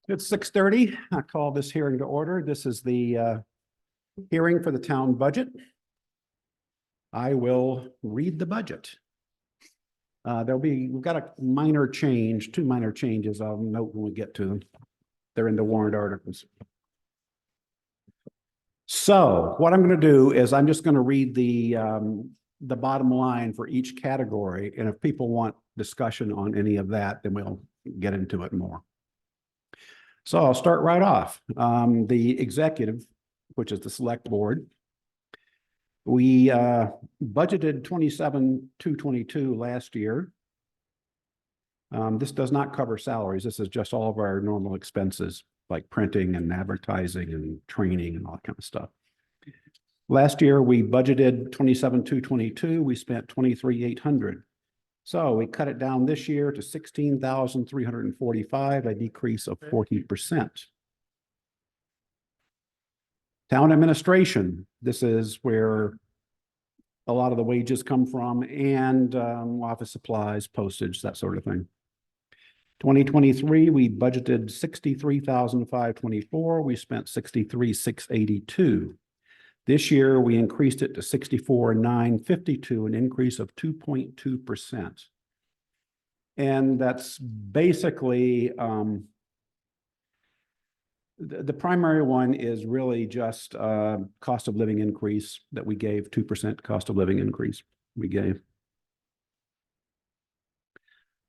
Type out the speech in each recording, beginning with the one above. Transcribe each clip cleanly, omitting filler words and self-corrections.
It's 6:30. I call this hearing to order. This is the hearing for the town budget. I will read the budget. We've got a minor change, two minor changes. I'll note when we get to them. They're in the warrant articles. So what I'm going to do is I'm just going to read the bottom line for each category. And if people want discussion on any of that, then we'll get into it more. So I'll start right off. The executive, which is the select board, we budgeted 27,222 last year. This does not cover salaries. This is just all of our normal expenses like printing and advertising and training and all that kind of stuff. Last year, we budgeted 27,222. We spent 23,800. So we cut it down this year to 16,345, a decrease of 40%. Town administration, this is where a lot of the wages come from, and office supplies, postage, that sort of thing. 2023, we budgeted 63,524. We spent 63,682. This year, we increased it to 64,952, an increase of 2.2%. And that's basically, the primary one is really just cost of living increase that we gave, 2% cost of living increase we gave.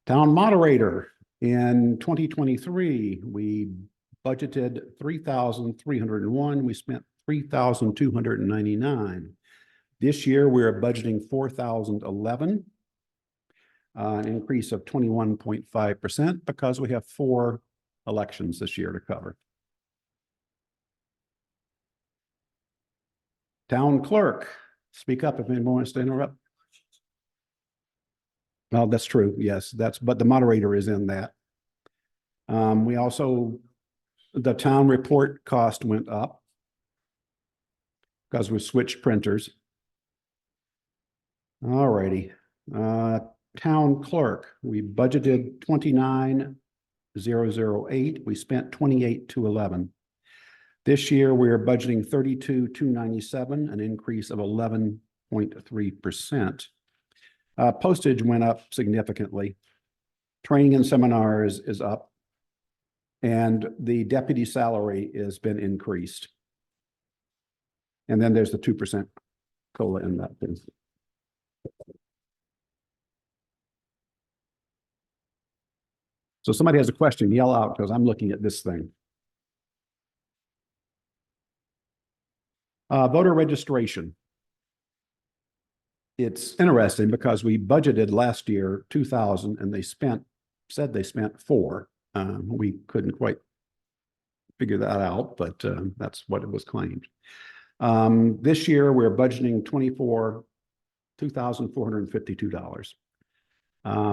Town moderator, in 2023, we budgeted 3,301. We spent 3,299. This year, we're budgeting 4,011, an increase of 21.5% because we have 4 elections this year to cover. Town clerk, speak up if anyone wants to interrupt. Well, that's true. Yes, but the moderator is in that. We also, the town report cost went up because we switched printers. All righty. Town clerk, we budgeted 29,008. We spent 28,211. This year, we're budgeting 32,297, an increase of 11.3%. Postage went up significantly. Training and seminars is up. And the deputy salary has been increased. And then there's the 2% COLA in that thing. So somebody has a question, yell out because I'm looking at this thing. Voter registration. It's interesting because we budgeted last year 2,000 and they said they spent 4. We couldn't quite figure that out, but that's what it was claimed. This year we're budgeting $2,452.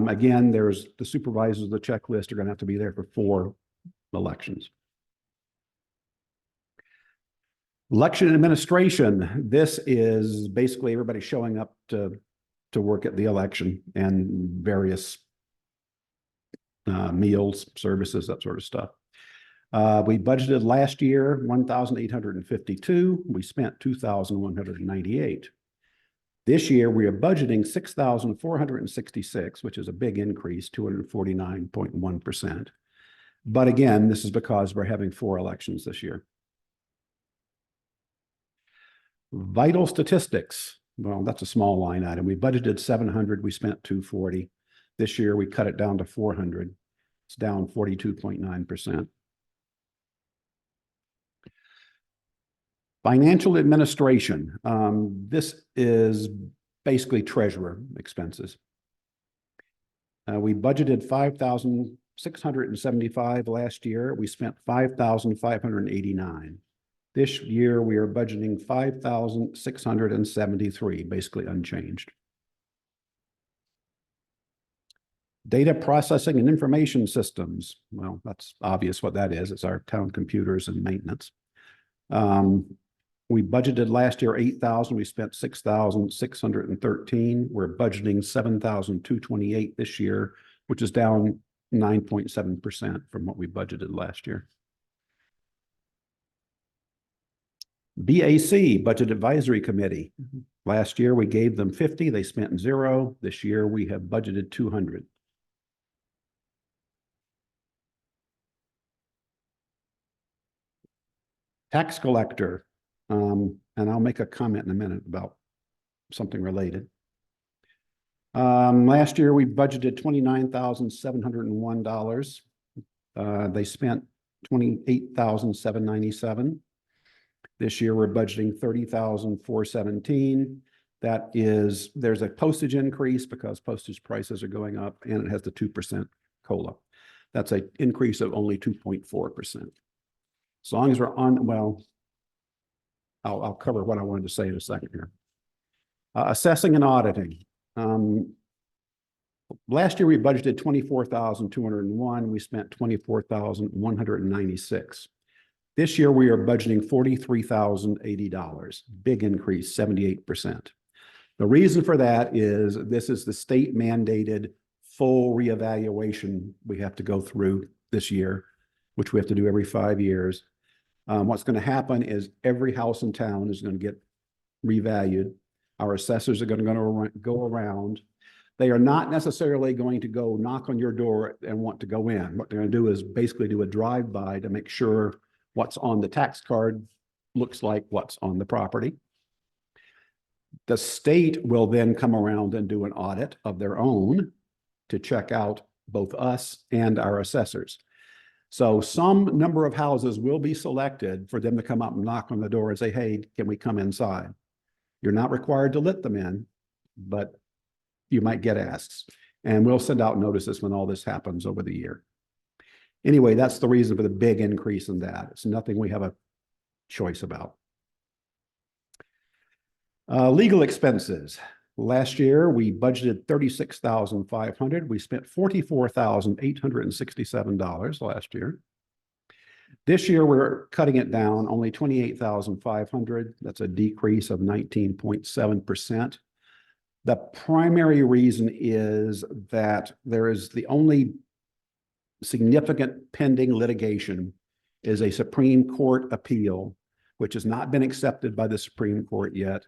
Again, there's the supervisors of the checklist are going to have to be there for 4 elections. Election administration. This is basically everybody showing up to work at the election and various meals, services, that sort of stuff. We budgeted last year 1,852. We spent 2,198. This year we are budgeting 6,466, which is a big increase, 249.1%. But again, this is because we're having 4 elections this year. Vital statistics. Well, that's a small line item. We budgeted 700. We spent 240. This year, we cut it down to 400. It's down 42.9%. Financial administration. This is basically treasurer expenses. We budgeted 5,675 last year. We spent 5,589. This year, we are budgeting 5,673, basically unchanged. Data processing and information systems. Well, that's obvious what that is. It's our town computers and maintenance. We budgeted last year 8,000, we spent 6,613. We're budgeting 7,228 this year, which is down 9.7% from what we budgeted last year. BAC, Budget Advisory Committee. Last year we gave them 50, they spent 0. This year we have budgeted 200. Tax collector, and I'll make a comment in a minute about something related. Last year we budgeted $29,701. They spent $28,797. This year we're budgeting $30,417. That is, there's a postage increase because postage prices are going up, and it has the 2% COLA. That's an increase of only 2.4%. As long as we're on, well, I'll cover what I wanted to say in a second here. Assessing and auditing. Last year we budgeted $24,201. We spent $24,196. This year we are budgeting $43,080. Big increase, 78%. The reason for that is this is the state mandated full reevaluation we have to go through this year, which we have to do every 5 years. What's going to happen is every house in town is going to get revalued. Our assessors are going to go around. They are not necessarily going to go knock on your door and want to go in. What they're going to do is basically do a drive-by to make sure what's on the tax card looks like what's on the property. The state will then come around and do an audit of their own to check out both us and our assessors. So some number of houses will be selected for them to come up and knock on the door and say, hey, can we come inside? You're not required to let them in, but you might get asks. And we'll send out notices when all this happens over the year. Anyway, that's the reason for the big increase in that. It's nothing we have a choice about. Legal expenses. Last year, we budgeted $36,500. We spent $44,867 last year. This year, we're cutting it down only $28,500. That's a decrease of 19.7%. The primary reason is that there is the only significant pending litigation is a Supreme Court appeal, which has not been accepted by the Supreme Court yet.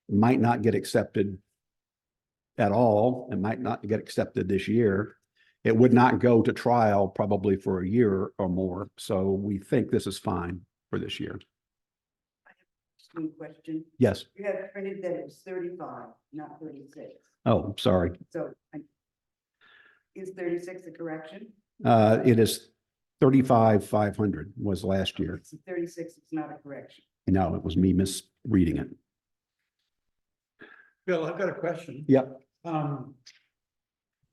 Might not get accepted at all. It might not get accepted this year. It would not go to trial probably for a year or more. So we think this is fine for this year. One question. Yes. You have printed that it was 35, not 36. Oh, sorry. So is 36 a correction? It is 35,500 was last year. So 36 is not a correction. No, it was me misreading it. Bill, I've got a question. Yep.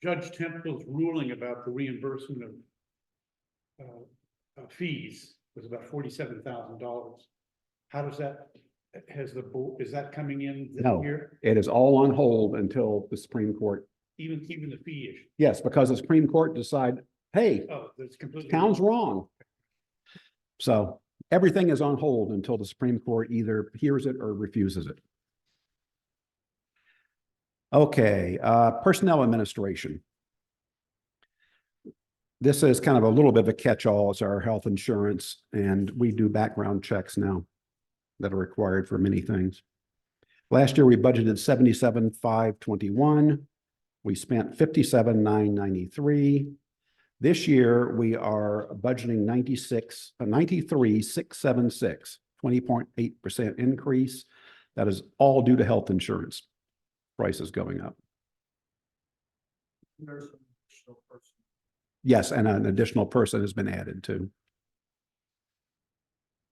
Judge Temple's ruling about the reimbursement of fees was about $47,000. How does that, is that coming in this No. year? It is all on hold until the Supreme Court. Even the fee issue? Yes, because the Supreme Court decide, hey, Oh, that's completely. town's wrong. So everything is on hold until the Supreme Court either hears it or refuses it. Okay, personnel administration. This is kind of a little bit of a catch-all. It's our health insurance, and we do background checks now that are required for many things. Last year, we budgeted $77,521. We spent $57,993. This year, we are budgeting $93,676, 20.8% increase. That is all due to health insurance prices going up. There's an additional person. Yes, and an additional person has been added too,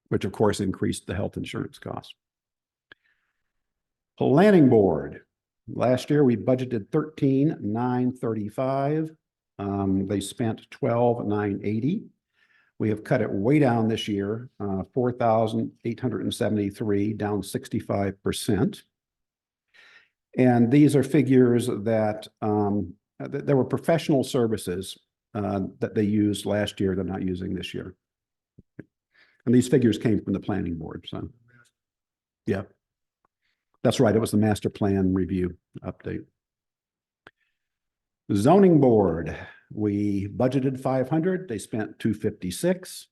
which of course increased the health insurance costs. Planning board. Last year, we budgeted $13,935. They spent $12,980. We have cut it way down this year, $4,873, down 65%. And these are figures that there were professional services that they used last year they're not using this year. And these figures came from the planning board. So Yeah. That's right. It was the master plan review update. Zoning board, we budgeted 500, they spent 256.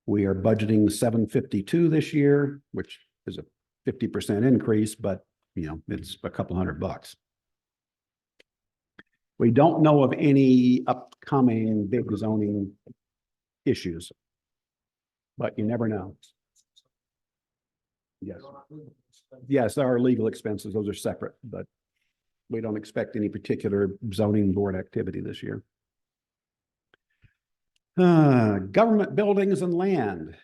We are budgeting 752 this year, which is a 50% increase, but it's a couple $100. We don't know of any upcoming big zoning issues, but you never know. Yes. Yes, there are legal expenses. Those are separate, but we don't expect any particular zoning board activity this year. Government buildings and land.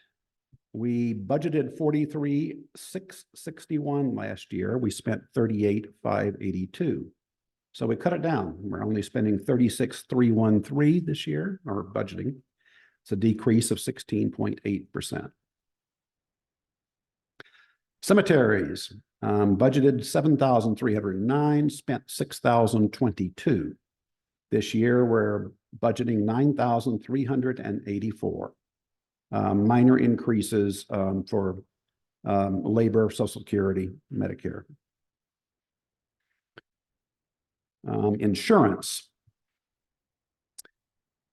We budgeted 43,661 last year. We spent 38,582. So we cut it down. We're only spending 36,313 this year, or budgeting. It's a decrease of 16.8%. Cemeteries, budgeted 7,309, spent 6,022. This year, we're budgeting 9,384. Minor increases for labor, Social Security, Medicare. Insurance.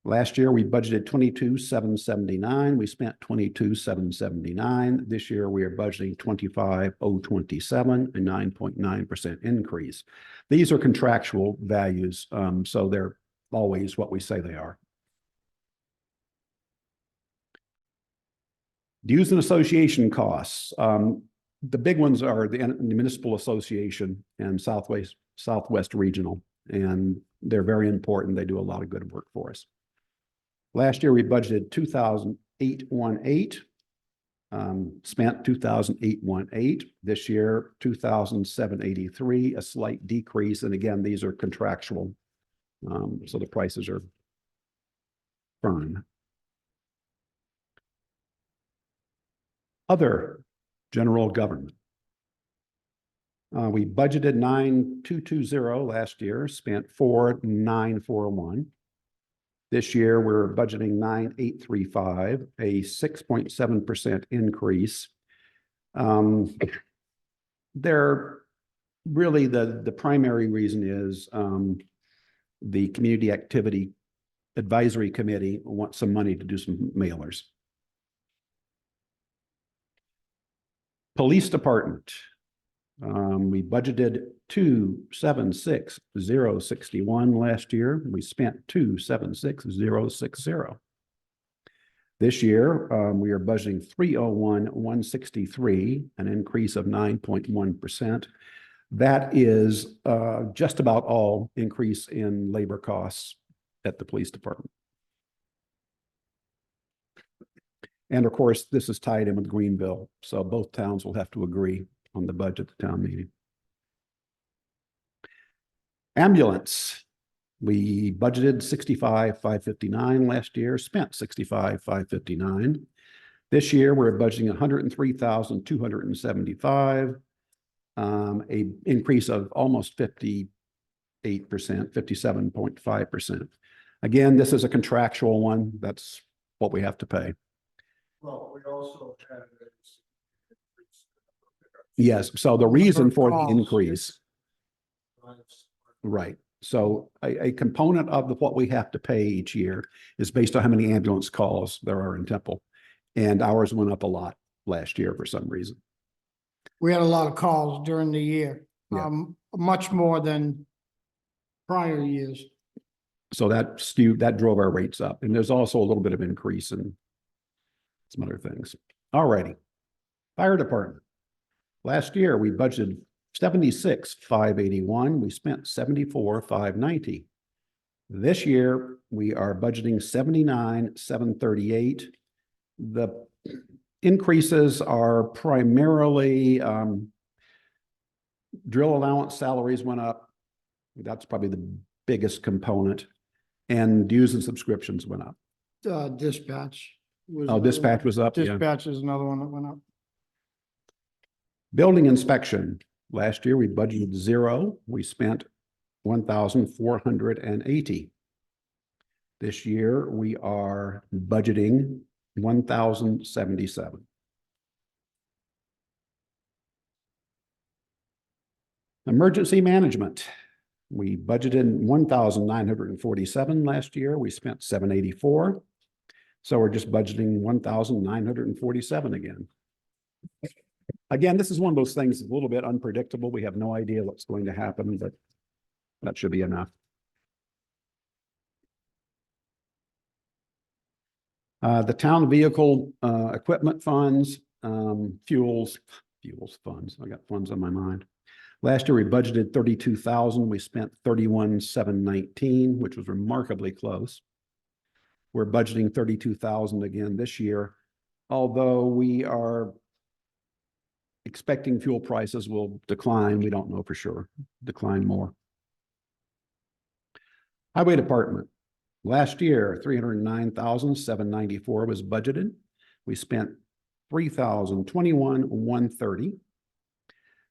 Last year, we budgeted 22,779. We spent 22,779. This year, we are budgeting 25,027, a 9.9% increase. These are contractual values, so they're always what we say they are. Dues and association costs. The big ones are the Municipal Association and Southwest Regional, and they're very important. They do a lot of good work for us. Last year, we budgeted 2,818, spent 2,818. This year, 2,783, a slight decrease. And again, these are contractual, so the prices are firm. Other general government. We budgeted 9,220 last year, spent 4,941. This year, we're budgeting 9,835, a 6.7% increase. They're really the primary reason is the Community Activity Advisory Committee wants some money to do some mailers. Police Department. We budgeted 276,061 last year. We spent 276,060. This year, we are budgeting 301,163, an increase of 9.1%. That is just about all increase in labor costs at the police department. And of course, this is tied in with Greenville, so both towns will have to agree on the budget at the town meeting. Ambulance. We budgeted 65,559 last year, spent 65,559. This year, we're budgeting 103,275, a increase of almost 58%, 57.5%. Again, this is a contractual one. That's what we have to pay. Well, we also had Yes, so the reason for the calls. increase, right. So a component of what we have to pay each year is based on how many ambulance calls there are in Temple. And ours went up a lot last year for some reason. We had a lot of calls during the year, Yeah. much more than prior years. So that drove our rates up. And there's also a little bit of increase in some other things. All righty. Fire department. Last year, we budgeted 76,581. We spent 74,590. This year, we are budgeting 79,738. The increases are primarily drill allowance salaries went up. That's probably the biggest component. And dues and subscriptions went up. Dispatch. Dispatch was up. Yeah. Dispatch is another one that went up. Building inspection. Last year, we budgeted 0. We spent 1,480. This year, we are budgeting 1,077. Emergency management. We budgeted 1,947 last year. We spent 784. So we're just budgeting 1,947 again. Again, this is one of those things that's a little bit unpredictable. We have no idea what's going to happen, but that should be enough. The town vehicle equipment funds, fuels funds. I got funds on my mind. Last year we budgeted 32,000. We spent 31,719, which was remarkably close. We're budgeting 32,000 again this year, although we are expecting fuel prices will decline. We don't know for sure, decline more. Highway Department. Last year, 309,794 was budgeted. We spent 3,021,130.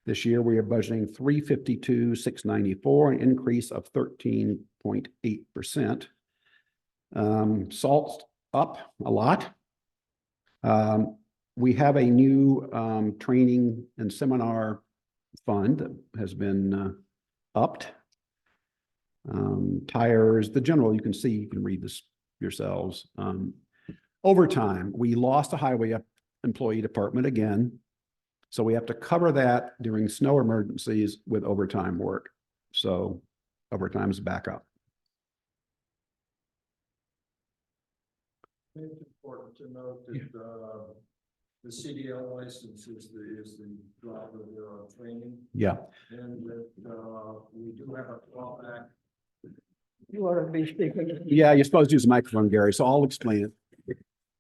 This year, we are budgeting 352,694, an increase of 13.8%. Salt's up a lot. We have a new training and seminar fund that has been upped. Tires, the general, you can see, you can read this yourselves. Overtime, we lost a highway employee department again. So we have to cover that during snow emergencies with overtime work. So overtime is back up. It's important to note that the CDL license is the driver there on training, Yeah. and that we do have a clawback. You ought to be speaking. Yeah, you're supposed to use a microphone, Gary, so I'll explain it.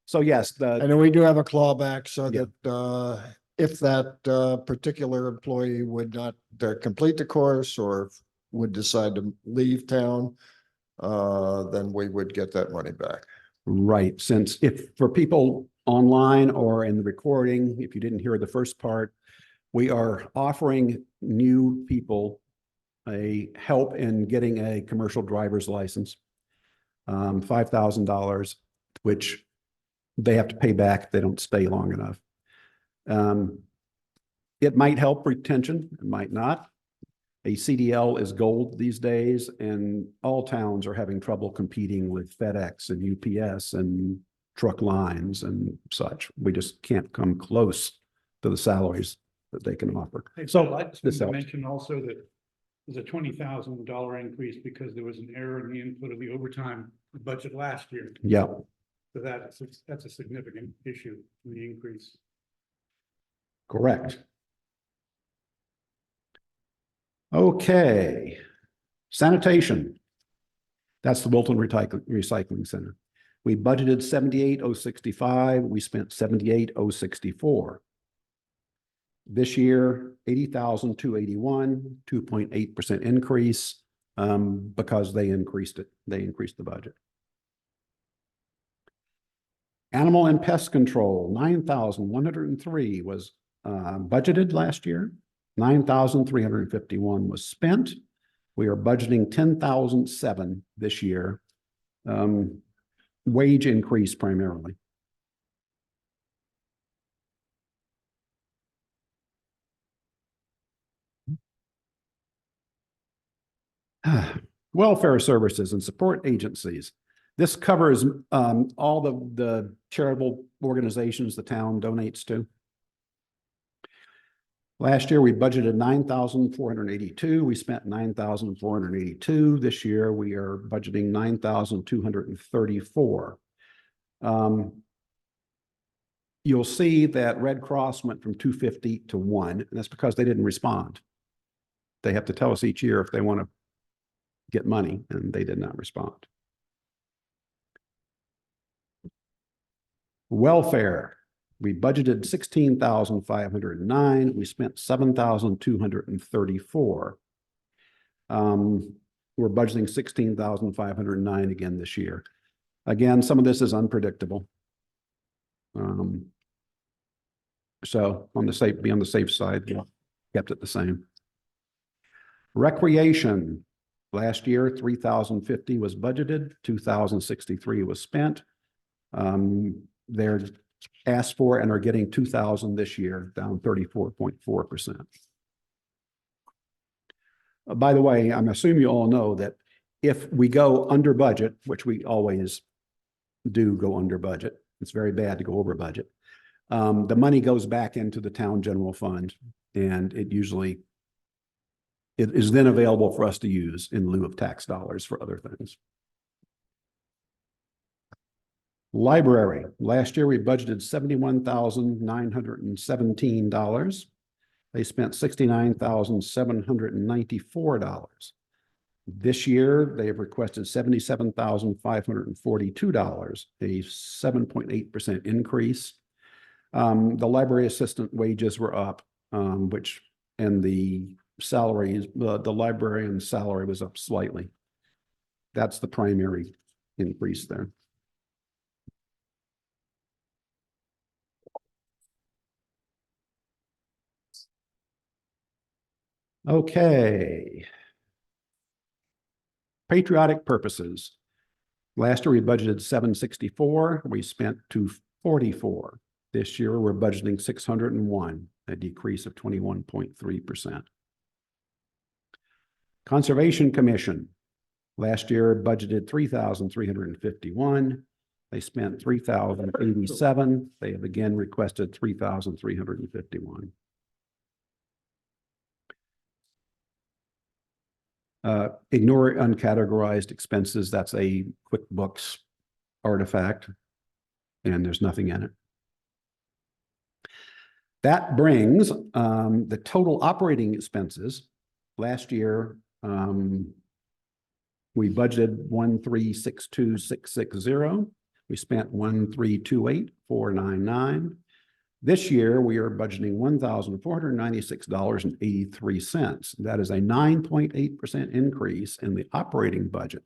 So yes, the, And then we do have a clawback so Yeah. that if that particular employee would not complete the course or would decide to leave town, then we would get that money back. right, since if for people online or in the recording, if you didn't hear the first part, we are offering new people a help in getting a commercial driver's license. $5,000, which they have to pay back if they don't stay long enough. It might help retention, it might not. A CDL is gold these days, and all towns are having trouble competing with FedEx and UPS and truck lines and such. We just can't come close to the salaries that they can offer. Hey, So Bill, I just this want to helps. mention also that there's a $20,000 increase because there was an error in the input of the overtime budget last year. Yeah, So that's a significant issue in the increase. correct. Okay, sanitation. That's the Wilton Recycling Center. We budgeted 78,065. We spent 78,064. This year, 80,281, 2.8% increase, because they increased it. They increased the budget. Animal and pest control, 9,103 was budgeted last year. 9,351 was spent. We are budgeting 10,007 this year. Wage increase primarily. Welfare services and support agencies. This covers all the charitable organizations the town donates to. Last year, we budgeted 9,482. We spent 9,482. This year, we are budgeting 9,234. You'll see that Red Cross went from 250 to 1, and that's because they didn't respond. They have to tell us each year if they want to get money, and they did not respond. Welfare. We budgeted 16,509. We spent 7,234. We're budgeting 16,509 again this year. Again, some of this is unpredictable. So on the safe, be on the safe side, we kept it the same. Recreation. Last year, 3,050 was budgeted, 2,063 was spent. They're asked for and are getting 2,000 this year, down 34.4%. By the way, I'm assuming you all know that if we go under budget, which we always do go under budget, it's very bad to go over budget. The money goes back into the town general fund, and it is then available for us to use in lieu of tax dollars for other things. Library, last year we budgeted $71,917. They spent $69,794. This year, they have requested $77,542, a 7.8% increase. The library assistant wages were up, and the salaries, the librarian's salary was up slightly. That's the primary increase there. Okay. Patriotic purposes. Last year we budgeted 764. We spent 244. This year we're budgeting 601, a decrease of 21.3%. Conservation Commission. Last year budgeted 3,351. They spent 3,087. They have again requested 3,351. Ignore uncategorized expenses. That's a QuickBooks artifact, and there's nothing in it. That brings the total operating expenses. Last year, we budgeted 1,362,660. We spent 1,328,499. This year, we are budgeting $1,496.83. That is a 9.8% increase in the operating budget.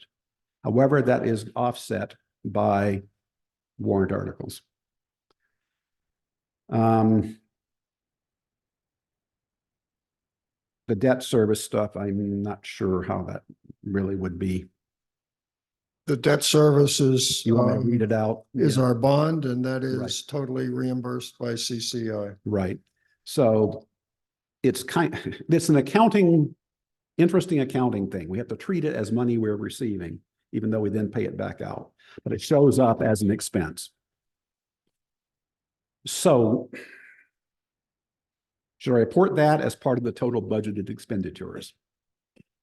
However, that is offset by warrant articles. The debt service stuff, I'm not sure how that really would be. The debt service is, You want me to read it out? is Yeah. our bond, and that Right. is totally reimbursed by CCI. Right. So it's it's an interesting accounting thing. We have to treat it as money we're receiving, even though we then pay it back out, but it shows up as an expense. So should I report that as part of the total budgeted expenditures?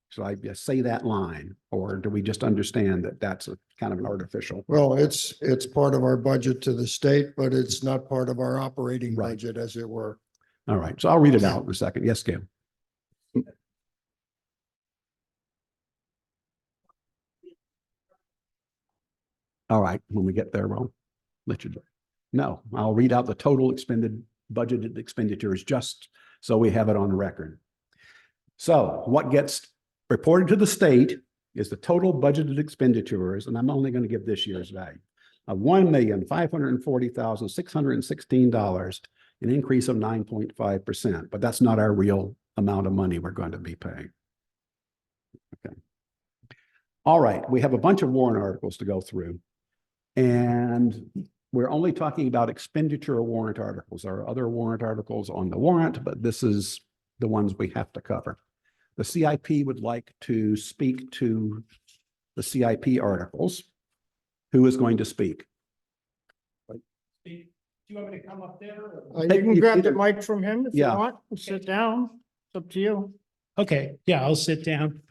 Should I just say that line, or do we just understand that that's a kind of an artificial? Well, it's part of our budget to the state, but it's not part of our operating Right. budget, as it were. All right, so I'll read it out in a second. Yes, Gail. All right, when we get there, we'll let you do it. No, I'll read out the total budgeted expenditures just so we have it on record. So what gets reported to the state is the total budgeted expenditures, and I'm only going to give this year's value, of $1,540,616, an increase of 9.5%, but that's not our real amount of money we're going to be paying. Okay. All right, we have a bunch of warrant articles to go through, and we're only talking about expenditure warrant articles. There are other warrant articles on the warrant, but this is the ones we have to cover. The CIP would like to speak to the CIP articles. Who is going to speak? Do you want me to come up there? You Hey, can you grab the either- mic from him if you Yeah. want, and sit down. It's up to you. Okay, yeah, I'll sit down.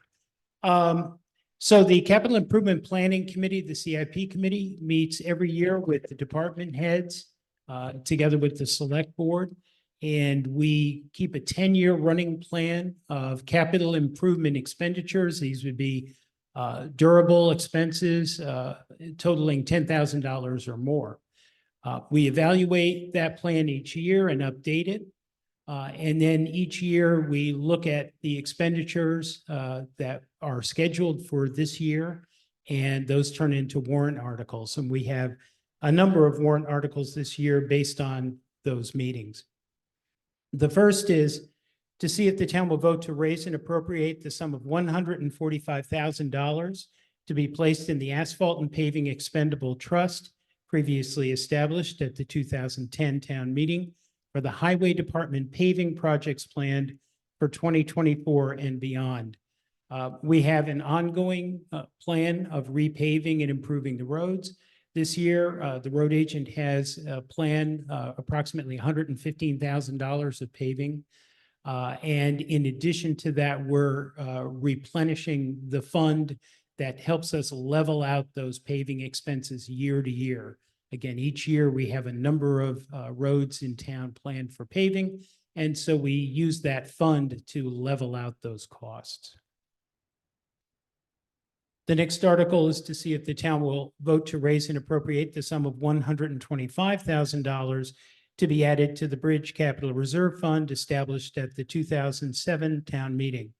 So the Capital Improvement Planning Committee, the CIP committee, meets every year with the department heads, together with the select board. And we keep a 10-year running plan of capital improvement expenditures. These would be durable expenses totaling $10,000 or more. We evaluate that plan each year and update it. And then each year we look at the expenditures that are scheduled for this year, and those turn into warrant articles. And we have a number of warrant articles this year based on those meetings. The first is to see if the town will vote to raise and appropriate the sum of $145,000 to be placed in the Asphalt and Paving Expendable Trust previously established at the 2010 town meeting for the Highway Department paving projects planned for 2024 and beyond. We have an ongoing plan of repaving and improving the roads. This year, the road agent has planned approximately $115,000 of paving. And in addition to that, we're replenishing the fund that helps us level out those paving expenses year to year. Again, each year we have a number of roads in town planned for paving. And so we use that fund to level out those costs. The next article is to see if the town will vote to raise and appropriate the sum of $125,000 to be added to the Bridge Capital Reserve Fund established at the 2007 town meeting.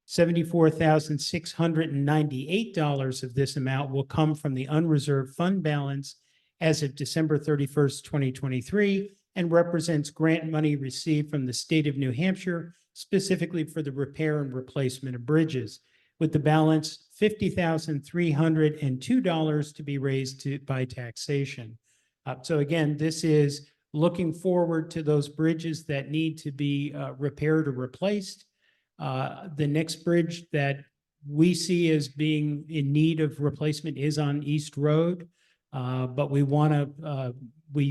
$74,698 of this amount will come from the unreserved fund balance as of December 31st, 2023, and represents grant money received from the state of New Hampshire, specifically for the repair and replacement of bridges, with the balance $50,302 to be raised by taxation. So again, this is looking forward to those bridges that need to be repaired or replaced. The next bridge that we see as being in need of replacement is on East Road. But we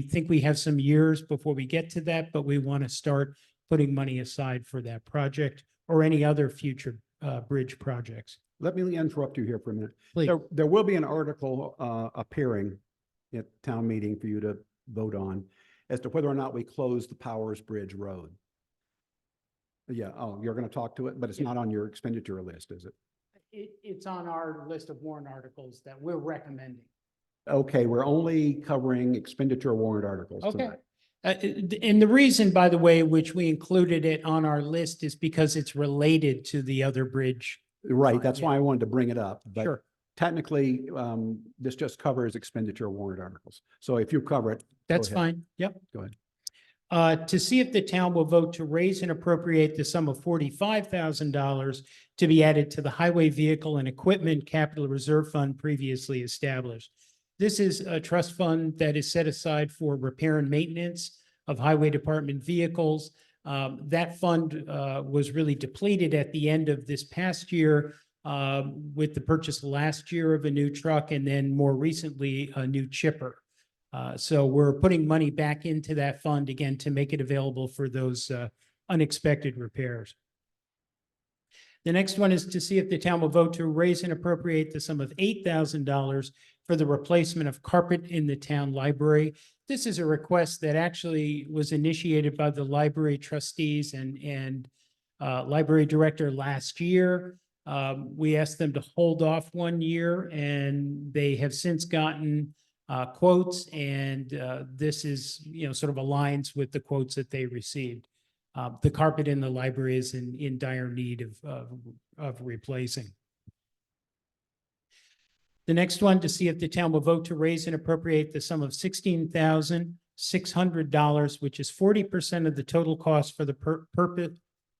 think we have some years before we get to that, but we want to start putting money aside for that project or any other future bridge projects. Let me interrupt you here for a minute. Please. There will be an article appearing at town meeting for you to vote on as to whether or not we close the Powers Bridge Road. Yeah, oh, you're going to talk to it, but it's not on your expenditure list, is it? It's on our list of warrant articles that we're recommending. Okay, we're only covering expenditure warrant articles Okay. tonight. And the reason, by the way, which we included it on our list is because it's related to the other bridge. Right, that's Yeah. why I wanted to bring it up. But Sure. technically, this just covers expenditure warrant articles. So if you cover it. go That's ahead. fine. Yep. Go ahead. To see if the town will vote to raise and appropriate the sum of $45,000 to be added to the Highway Vehicle and Equipment Capital Reserve Fund previously established. This is a trust fund that is set aside for repair and maintenance of highway department vehicles. That fund was really depleted at the end of this past year with the purchase last year of a new truck and then more recently a new chipper. So we're putting money back into that fund again to make it available for those unexpected repairs. The next one is to see if the town will vote to raise and appropriate the sum of $8,000 for the replacement of carpet in the town library. This is a request that actually was initiated by the library trustees and library director last year. We asked them to hold off 1 year and they have since gotten quotes, and this is, sort of aligns with the quotes that they received. The carpet in the library is in dire need of replacing. The next one, to see if the town will vote to raise and appropriate the sum of $16,600, which is 40% of the total cost for the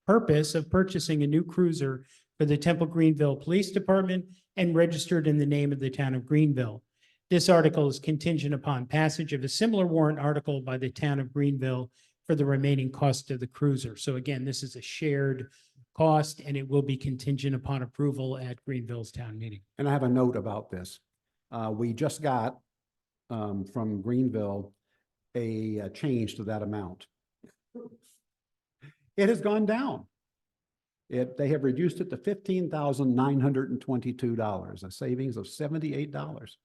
purpose of purchasing a new cruiser for the Temple Greenville Police Department and registered in the name of the town of Greenville. This article is contingent upon passage of a similar warrant article by the town of Greenville for the remaining cost of the cruiser. So again, this is a shared cost and it will be contingent upon approval at Greenville's town meeting. And I have a note about this. We just got from Greenville a change to that amount. It has gone down. They have reduced it to $15,922, a savings of $78.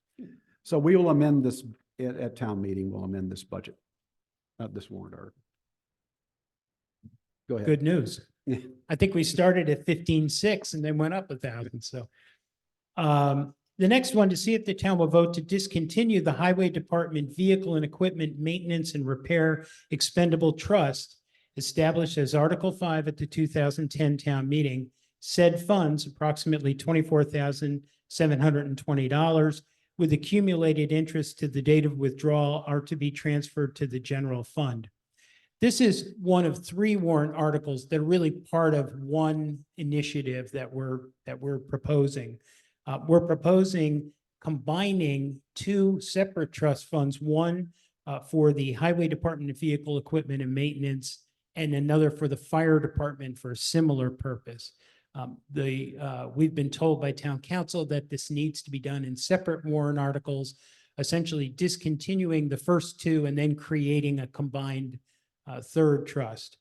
So we will amend this at town meeting. We'll amend this budget, this warrant article. Go ahead. Good news. I think we started at 15,600 and then went up 1,000. So the next one, to see if the town will vote to discontinue the Highway Department Vehicle and Equipment Maintenance and Repair Expendable Trust established as Article 5 at the 2010 town meeting. Said funds, approximately $24,720, with accumulated interest to the date of withdrawal, are to be transferred to the general fund. This is one of 3 warrant articles that are really part of one initiative that we're proposing. We're proposing combining 2 separate trust funds, one for the Highway Department of Vehicle Equipment and Maintenance, and another for the Fire Department for a similar purpose. We've been told by town council that this needs to be done in separate warrant articles, essentially discontinuing the first two and then creating a combined third trust.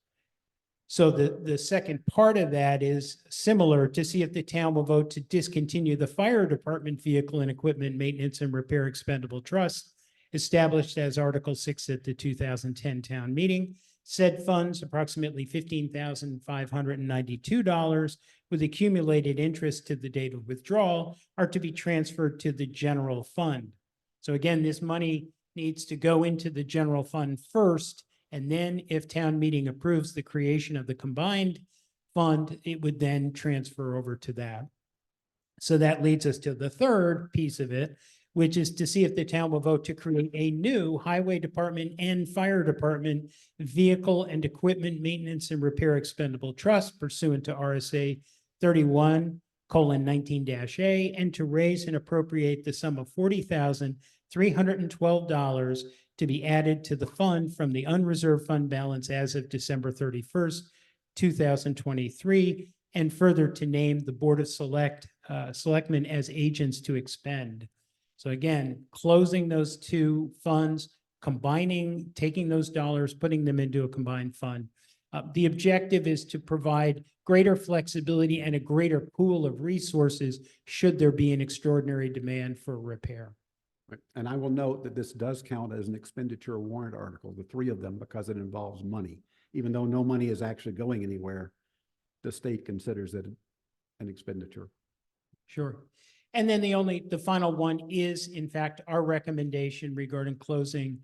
So the second part of that is similar, to see if the town will vote to discontinue the fire department vehicle and equipment maintenance and repair expendable trust established as Article 6 at the 2010 town meeting. Said funds, approximately $15,592 with accumulated interest to the date of withdrawal, are to be transferred to the general fund. So again, this money needs to go into the general fund first, and then if town meeting approves the creation of the combined fund, it would then transfer over to that. So that leads us to the third piece of it, which is to see if the town will vote to create a new highway department and fire department vehicle and equipment maintenance and repair expendable trust pursuant to RSA 31:19-A, and to raise and appropriate the sum of $40,312 to be added to the fund from the unreserved fund balance as of December 31st, 2023, and further to name the Board of Selectmen as agents to expend. So again, closing those two funds, combining, taking those dollars, putting them into a combined fund. The objective is to provide greater flexibility and a greater pool of resources should there be an extraordinary demand for repair. Right. And I will note that this does count as an expenditure warrant article, the three of them, because it involves money. Even though no money is actually going anywhere, the state considers it an expenditure. Sure. And then the final one is, in fact, our recommendation regarding closing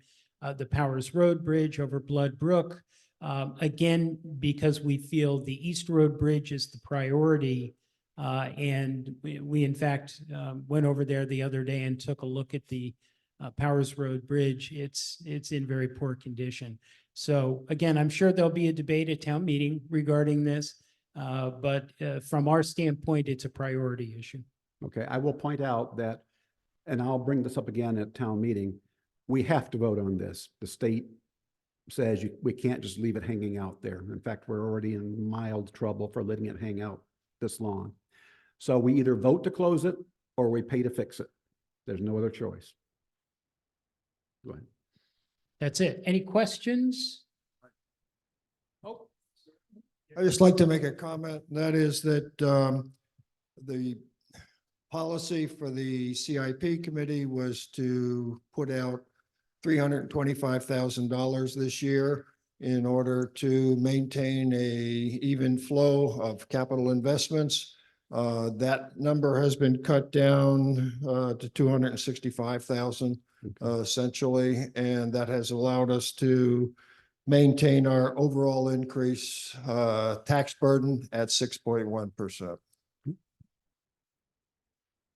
the Powers Road Bridge over Blood Brook. Again, because we feel the East Road Bridge is the priority. And we in fact went over there the other day and took a look at the Powers Road Bridge. It's in very poor condition. So again, I'm sure there'll be a debate at town meeting regarding this. But from our standpoint, it's a priority issue. Okay, I will point out that, and I'll bring this up again at town meeting, we have to vote on this. The state says we can't just leave it hanging out there. In fact, we're already in mild trouble for letting it hang out this long. So we either vote to close it or we pay to fix it. There's no other choice. Go ahead. That's it. Any questions? Oh, I just like to make a comment, and that is that the policy for the CIP committee was to put out $325,000 this year in order to maintain a even flow of capital investments. That number has been cut down to 265,000 essentially, and that has allowed us to maintain our overall increase tax burden at 6.1%.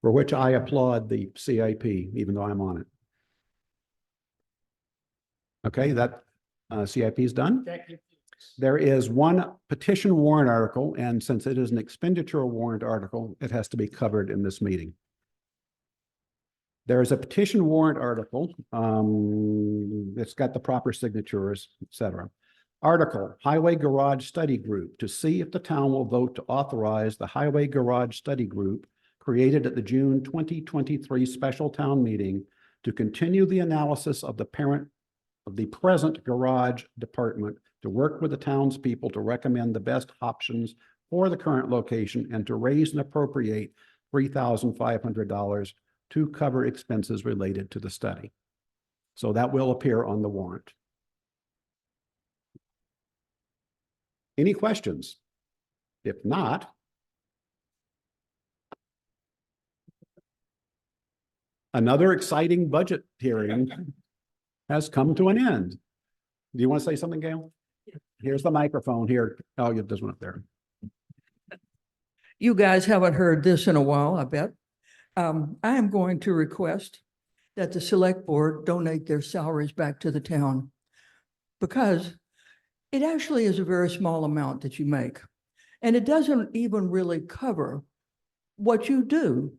For which I applaud the CIP, even though I'm on it. Okay, that CIP is done. There is one petition warrant article, and since it is an expenditure warrant article, it has to be covered in this meeting. There is a petition warrant article. It's got the proper signatures, etc. Article, Highway Garage Study Group, to see if the town will vote to authorize the Highway Garage Study Group created at the June 2023 special town meeting to continue the analysis of the present garage department, to work with the townspeople to recommend the best options for the current location, and to raise and appropriate $3,500 to cover expenses related to the study. So that will appear on the warrant. Any questions? If not, another exciting budget hearing has come to an end. Do you want to say something, Gail? Here's the microphone here. Oh, there's one up there. You guys haven't heard this in a while, I bet. I am going to request that the select board donate their salaries back to the town, because it actually is a very small amount that you make. And it doesn't even really cover what you do.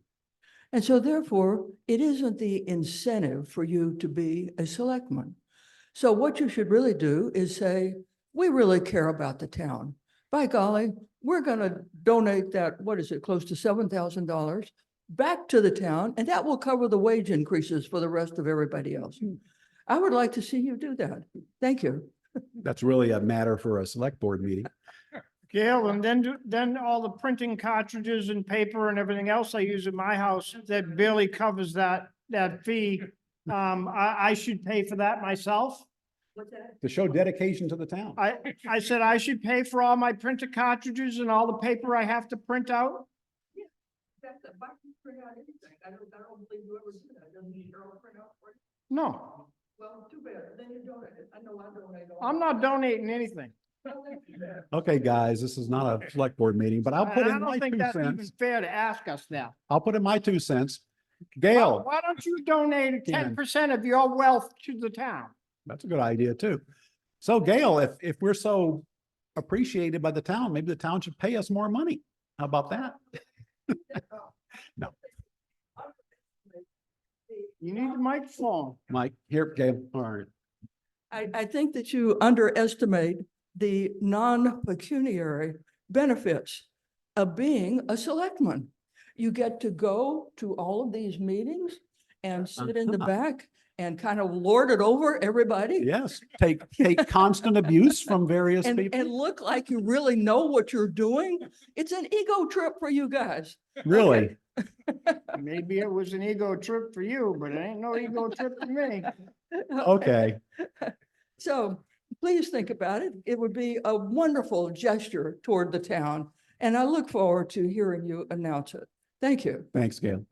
And so therefore, it isn't the incentive for you to be a selectman. So what you should really do is say, we really care about the town. By golly, we're gonna donate that, what is it, close to $7,000 back to the town, and that will cover the wage increases for the rest of everybody else. I would like to see you do that. Thank you. That's really a matter for a select board meeting. Gail, and then all the printing cartridges and paper and everything else I use in my house that barely covers that fee. I should pay for that myself. To show dedication to the town. I said I should pay for all my printer cartridges and all the paper I have to print out. No, Well, too bad. Then you donate it. I know I donate. I'm not donating anything. Okay, guys, this is not a select board meeting, but I'll put I in my don't think 2 that's even cents. fair to ask us now. I'll put in my 2 cents. Why Gail, why don't you donate Ken. 10% of your wealth to the town? that's a good idea too. So Gail, if we're so appreciated by the town, maybe the town should pay us more money. How about that? You need a microphone. Mike, here, Gail, all right. I think that you underestimate the non-pecuniary benefits of being a selectman. You get to go to all of these meetings and sit in the Uh-huh. back and kind of lord it over everybody. Yes, take constant abuse from various And people. look like you really know what you're doing. It's an ego trip for you guys. Really? Maybe it was an ego trip for you, but it ain't no ego trip for me. Okay, So please think about it. It would be a wonderful gesture toward the town. And I look forward to hearing you announce it. Thank you. thanks, Gail.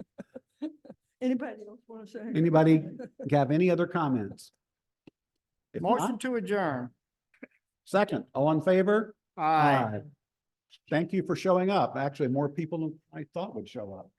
Anybody else want to say? Anybody have any other comments? If Motion not, to adjourn. second, all in favor? Aye. Thank you for showing up. Actually, more people than I thought would show up.